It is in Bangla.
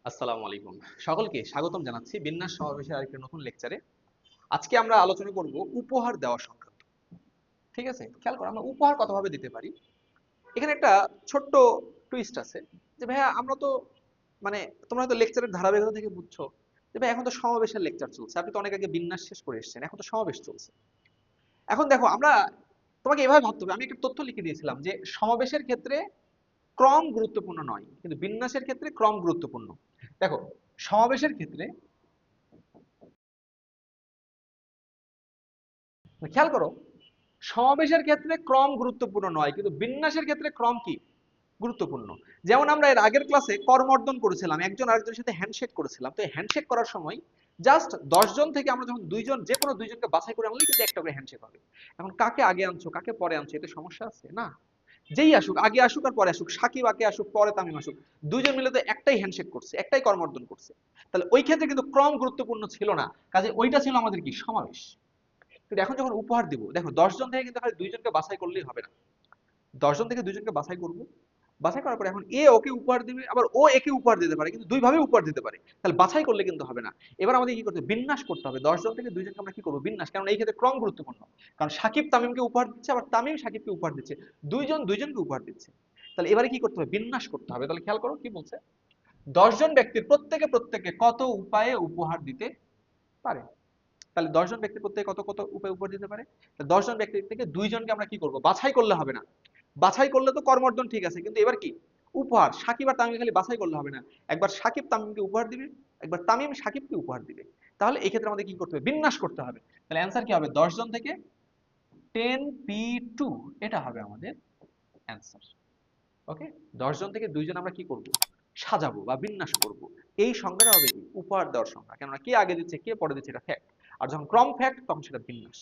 আসসালামু আলাইকুম। সকলকে স্বাগতম জানাচ্ছি বিন্যাস সমাবেশের আরেকটি নতুন লেকচারে। আজকে আমরা আলোচনা করব উপহার দেওয়া সংক্রান্ত। ঠিক আছে? খেয়াল করো আমরা উপহার কতভাবে দিতে পারি। এখানে একটা ছোট্ট টুইস্ট আছে যে ভাইয়া আমরা তো মানে তোমরা হয়তো লেকচারের ধারাবাহিকতা থেকে বুঝছো যে ভাই এখন তো সমাবেশের লেকচার চলছে। আপনি তো অনেক আগে বিন্যাস শেষ করে এসেছেন। এখন তো সমাবেশ চলছে। এখন দেখো আমরা তোমাকে এভাবে ভাবতে হবে। আমি একটা তথ্য লিখে দিয়েছিলাম যে সমাবেশের ক্ষেত্রে ক্রম গুরুত্বপূর্ণ নয়, কিন্তু বিন্যাসের ক্ষেত্রে ক্রম গুরুত্বপূর্ণ। দেখো সমাবেশের ক্ষেত্রে খেয়াল করো সমাবেশের ক্ষেত্রে ক্রম গুরুত্বপূর্ণ নয়, কিন্তু বিন্যাসের ক্ষেত্রে ক্রম কি গুরুত্বপূর্ণ। যেমন আমরা এর আগের ক্লাসে করমর্দন করেছিলাম, একজন আরেকজনের সাথে হ্যান্ডশেক করেছিলাম। তো এই হ্যান্ডশেক করার সময় জাস্ট 10 জন থেকে আমরা যখন দুইজন, যে কোনো দুইজনকে বাছাই করে আনলেই কিন্তু একটা করে হ্যান্ডশেক হবে। এখন কাকে আগে আনছো কাকে পরে আনছো এতে সমস্যা আছে না। যেই আসুক, আগে আসুক আর পরে আসুক, সাকিব আগে আসুক পরে তামিম আসুক, দুইজন মিলে তো একটাই হ্যান্ডশেক করছে, একটাই করমর্দন করছে। তাহলে ওই ক্ষেত্রে কিন্তু ক্রম গুরুত্বপূর্ণ ছিল না, কাজে ওইটা ছিল আমাদের কি সমাবেশ। কিন্তু এখন যখন উপহার দিব, দেখো 10 জন থেকে কিন্তু খালি দুইজনকে বাছাই করলেই হবে না। 10 জন থেকে দুইজনকে বাছাই করব, বাছাই করার পরে এখন এ ওকে উপহার দিবে, আবার ও একে উপহার দিতে পারে, কিন্তু দুই ভাবে উপহার দিতে পারে। তাহলে বাছাই করলে কিন্তু হবে না। এবার আমাদের কি করতে হবে, বিন্যাস করতে হবে। 10 জন থেকে দুইজনকে আমরা কি করবো, বিন্যাস। কারণ এই ক্ষেত্রে ক্রম গুরুত্বপূর্ণ। কারণ সাকিব তামিমকে উপহার দিচ্ছে, আবার তামিম সাকিবকে উপহার দিচ্ছে, দুইজন দুইজনকে উপহার দিচ্ছে। তাহলে এবারে কি করতে হবে, বিন্যাস করতে হবে। তাহলে খেয়াল করো কি বলছে, 10 জন ব্যক্তির প্রত্যেকে প্রত্যেকে কত উপায়ে উপহার দিতে পারে। তাহলে 10 জন ব্যক্তি প্রত্যেকে কত কত উপায় উপহার দিতে পারে। 10 জন ব্যক্তি থেকে দুইজনকে আমরা কি করব, বাছাই করলে হবে না। বাছাই করলে তো কর্মর্দন ঠিক আছে, কিন্তু এবার কি উপহার সাকিব আর তামিমকে খালি বাছাই করলে হবে না। একবার সাকিব তামিমকে উপহার দিবে, একবার তামিম সাকিবকে উপহার দিবে। তাহলে এই ক্ষেত্রে আমাদের কি করতে হবে, বিন্যাস করতে হবে। তাহলে অ্যান্সার কি হবে, 10 জন থেকে 10p2, এটা হবে আমাদের অ্যান্সার। ওকে, 10 জন থেকে দুইজন আমরা কি করব, সাজাবো বা বিন্যাস করব। এই সংখ্যাটা হবে কি উপহার দেওয়ার সংখ্যা, কেননা কে আগে দিচ্ছে কে পরে দিচ্ছে এটা ফ্যাক্ট। আর যখন ক্রম ফ্যাক্ট তখন সেটা বিন্যাস।